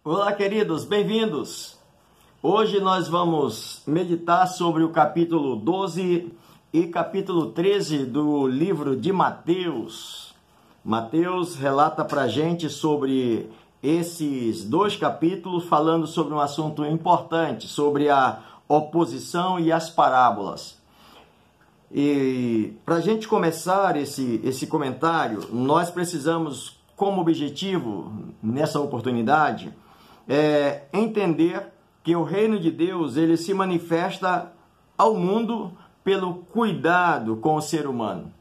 Olá, queridos, bem-vindos! Hoje nós vamos meditar sobre o capítulo 12 e capítulo 13 do livro de Mateus. Mateus relata para a gente sobre esses dois capítulos, falando sobre um assunto importante, sobre a oposição e as parábolas. E para a gente começar esse comentário, nós precisamos, como objetivo, nessa oportunidade, entender que o reino de Deus ele se manifesta ao mundo pelo cuidado com o ser humano.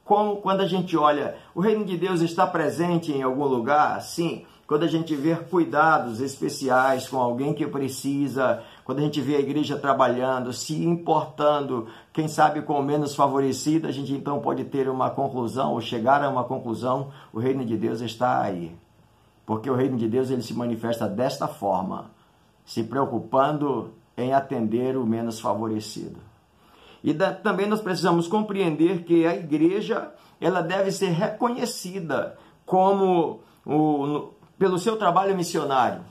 Como quando a gente olha, o reino de Deus está presente em algum lugar? Sim. Quando a gente vê cuidados especiais com alguém que precisa, quando a gente vê a igreja trabalhando, se importando, quem sabe com o menos favorecido, a gente então pode ter uma conclusão, ou chegar a uma conclusão, o reino de Deus está aí. Porque o reino de Deus ele se manifesta desta forma, se preocupando em atender o menos favorecido. E também nós precisamos compreender que a igreja ela deve ser reconhecida como pelo seu trabalho missionário.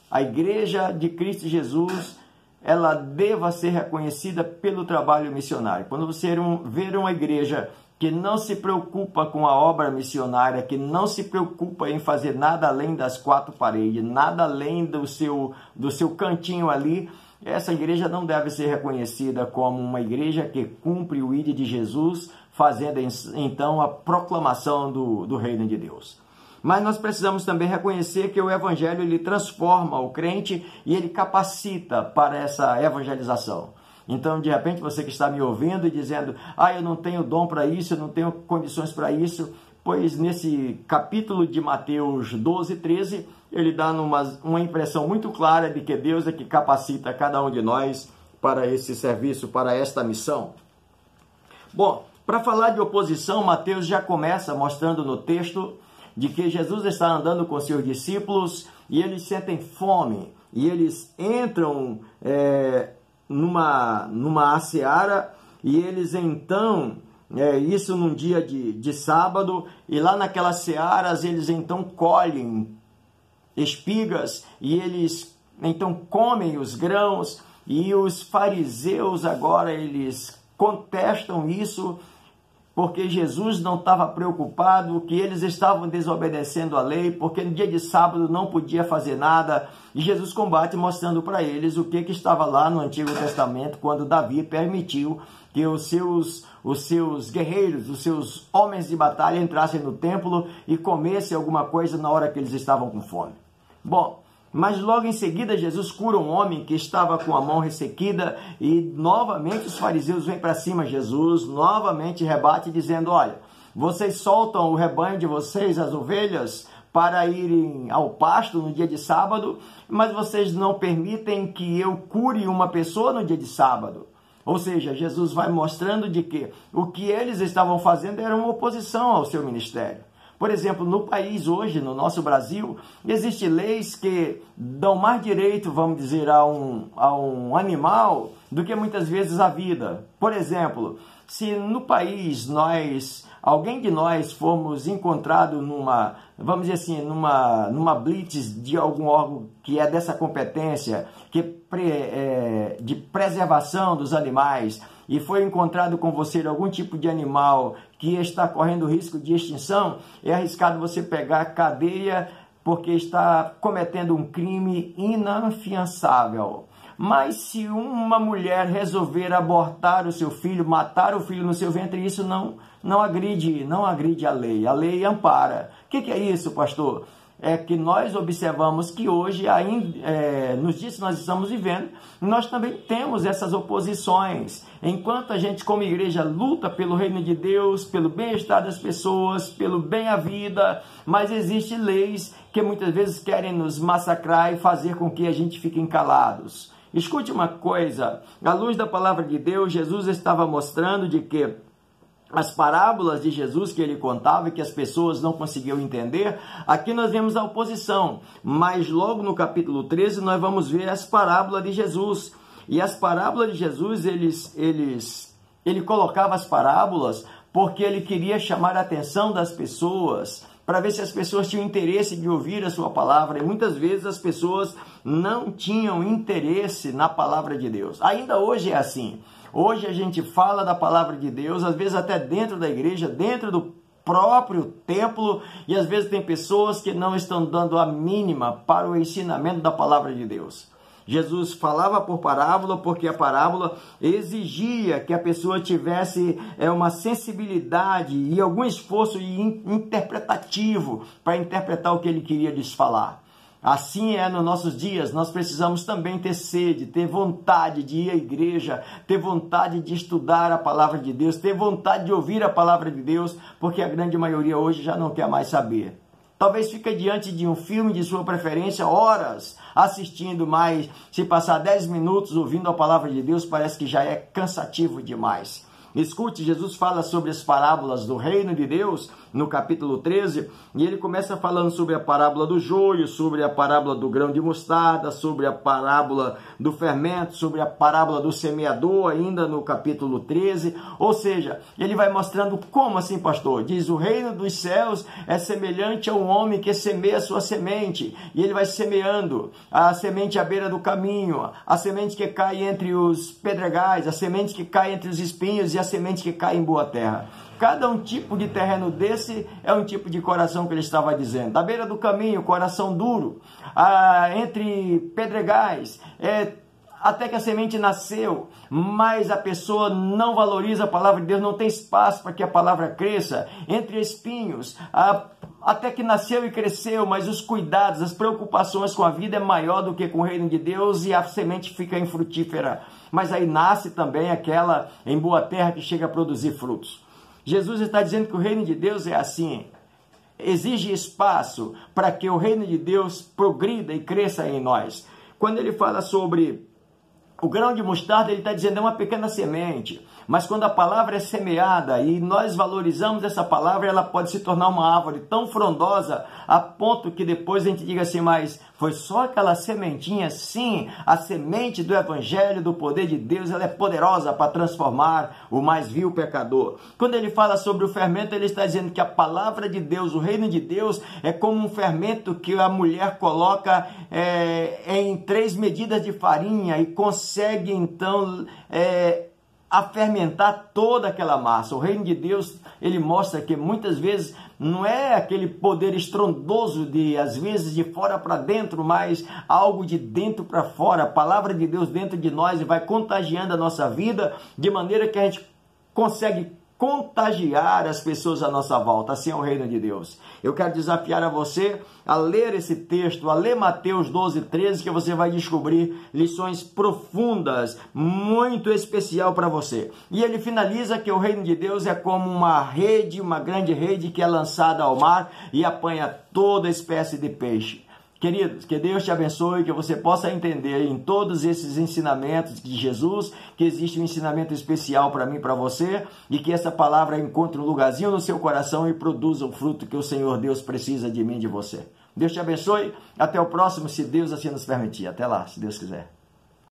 A igreja de Cristo Jesus, ela deva ser reconhecida pelo trabalho missionário. Quando você ver uma igreja que não se preocupa com a obra missionária, que não se preocupa em fazer nada além das quatro paredes, nada além do seu cantinho ali, essa igreja não deve ser reconhecida como uma igreja que cumpre o ID de Jesus, fazendo então a proclamação do reino de Deus. Mas nós precisamos também reconhecer que o evangelho ele transforma o crente e ele capacita para essa evangelização. Então, de repente, você que está me ouvindo e dizendo, eu não tenho dom para isso, eu não tenho condições para isso, pois nesse capítulo de Mateus 12, 13, ele dá uma impressão muito clara de que Deus é que capacita cada um de nós para esse serviço, para esta missão. Bom, para falar de oposição, Mateus já começa mostrando no texto de que Jesus está andando com seus discípulos e eles sentem fome e eles entram numa seara e eles então, isso num dia de sábado, e lá naquelas searas eles então colhem espigas e eles então comem os grãos, e os fariseus agora eles contestam isso, porque Jesus não estava preocupado, que eles estavam desobedecendo a lei, porque no dia de sábado não podia fazer nada, e Jesus combate mostrando para eles o que estava lá no Antigo Testamento, quando Davi permitiu que os seus guerreiros, os seus homens de batalha entrassem no templo e comessem alguma coisa na hora que eles estavam com fome. Bom, mas logo em seguida Jesus cura um homem que estava com a mão ressequida e novamente os fariseus vêm para cima. Jesus novamente rebate dizendo, olha, vocês soltam o rebanho de vocês, as ovelhas, para irem ao pasto no dia de sábado, mas vocês não permitem que eu cure uma pessoa no dia de sábado. Ou seja, Jesus vai mostrando de que o que eles estavam fazendo era uma oposição ao seu ministério. Por exemplo, no país hoje, no nosso Brasil, existem leis que dão mais direito, vamos dizer, a um animal do que muitas vezes a vida. Por exemplo, se no país alguém de nós formos encontrado vamos dizer assim, numa blitz de algum órgão que é dessa competência, de preservação dos animais, e foi encontrado com você algum tipo de animal que está correndo risco de extinção, é arriscado você pegar cadeia porque está cometendo um crime inafiançável. Mas se uma mulher resolver abortar o seu filho, matar o filho no seu ventre, isso não agride a lei ampara. O que é isso, pastor? É que nós observamos que hoje, nos dias que nós estamos vivendo, nós também temos essas oposições. Enquanto a gente, como igreja, luta pelo reino de Deus, pelo bem-estar das pessoas, pelo bem à vida, mas existem leis que muitas vezes querem nos massacrar e fazer com que a gente fique calados. Escute uma coisa, à luz da palavra de Deus, Jesus estava mostrando de que as parábolas de Jesus que ele contava e que as pessoas não conseguiam entender, aqui nós vemos a oposição, mas logo no capítulo 13 nós vamos ver as parábolas de Jesus. E as parábolas de Jesus, ele colocava as parábolas porque ele queria chamar a atenção das pessoas para ver se as pessoas tinham interesse de ouvir a sua palavra, e muitas vezes as pessoas não tinham interesse na palavra de Deus. Ainda hoje é assim. Hoje a gente fala da palavra de Deus, às vezes até dentro da igreja, dentro do próprio templo, e às vezes tem pessoas que não estão dando a mínima para o ensinamento da palavra de Deus. Jesus falava por parábola porque a parábola exigia que a pessoa tivesse uma sensibilidade e algum esforço interpretativo para interpretar o que ele queria lhes falar. Assim é nos nossos dias, nós precisamos também ter sede, ter vontade de ir à igreja, ter vontade de estudar a palavra de Deus, ter vontade de ouvir a palavra de Deus, porque a grande maioria hoje já não quer mais saber. Talvez fique diante de um filme de sua preferência, horas assistindo, mas se passar 10 minutos ouvindo a palavra de Deus, parece que já é cansativo demais. Escute, Jesus fala sobre as parábolas do reino de Deus, no capítulo 13, e ele começa falando sobre a parábola do joio, sobre a parábola do grão de mostarda, sobre a parábola do fermento, sobre a parábola do semeador, ainda no capítulo 13, ou seja, ele vai mostrando como assim, pastor? Diz, o reino dos céus é semelhante a um homem que semeia a sua semente, e ele vai semeando a semente à beira do caminho, a semente que cai entre os pedregais, a semente que cai entre os espinhos e a semente que cai em boa terra. Cada um tipo de terreno desse é um tipo de coração que ele estava dizendo. À beira do caminho, coração duro. Entre pedregais, até que a semente nasceu, mas a pessoa não valoriza a palavra de Deus, não tem espaço para que a palavra cresça. Entre espinhos, até que nasceu e cresceu, mas os cuidados, as preocupações com a vida é maior do que com o reino de Deus e a semente fica infrutífera. Mas aí nasce também aquela em boa terra que chega a produzir frutos. Jesus está dizendo que o reino de Deus é assim. Exige espaço para que o reino de Deus progrida e cresça em nós. Quando ele fala sobre o grão de mostarda, ele está dizendo é uma pequena semente. Mas quando a palavra é semeada e nós valorizamos essa palavra, ela pode se tornar uma árvore tão frondosa a ponto que depois a gente diga assim, mas foi só aquela sementinha? Sim, a semente do evangelho, do poder de Deus, ela é poderosa para transformar o mais vil pecador. Quando ele fala sobre o fermento, ele está dizendo que a palavra de Deus, o reino de Deus, é como um fermento que a mulher coloca em 3 medidas de farinha e consegue então a fermentar toda aquela massa. O reino de Deus, ele mostra que muitas vezes não é aquele poder estrondoso de, às vezes, de fora para dentro, mas algo de dentro para fora. A palavra de Deus dentro de nós e vai contagiando a nossa vida de maneira que a gente consegue contagiar as pessoas à nossa volta. Assim é o reino de Deus. Eu quero desafiar a você a ler esse texto, a ler Mateus 12, 13, que você vai descobrir lições profundas, muito especial para você. E ele finaliza que o reino de Deus é como uma rede, uma grande rede que é lançada ao mar e apanha toda espécie de peixe. Queridos, que Deus te abençoe, que você possa entender em todos esses ensinamentos de Jesus, que existe um ensinamento especial para mim e para você, e que essa palavra encontre um lugarzinho no seu coração e produza o fruto que o Senhor Deus precisa de mim e de você. Deus te abençoe, até o próximo, se Deus assim nos permitir. Até lá, se Deus quiser.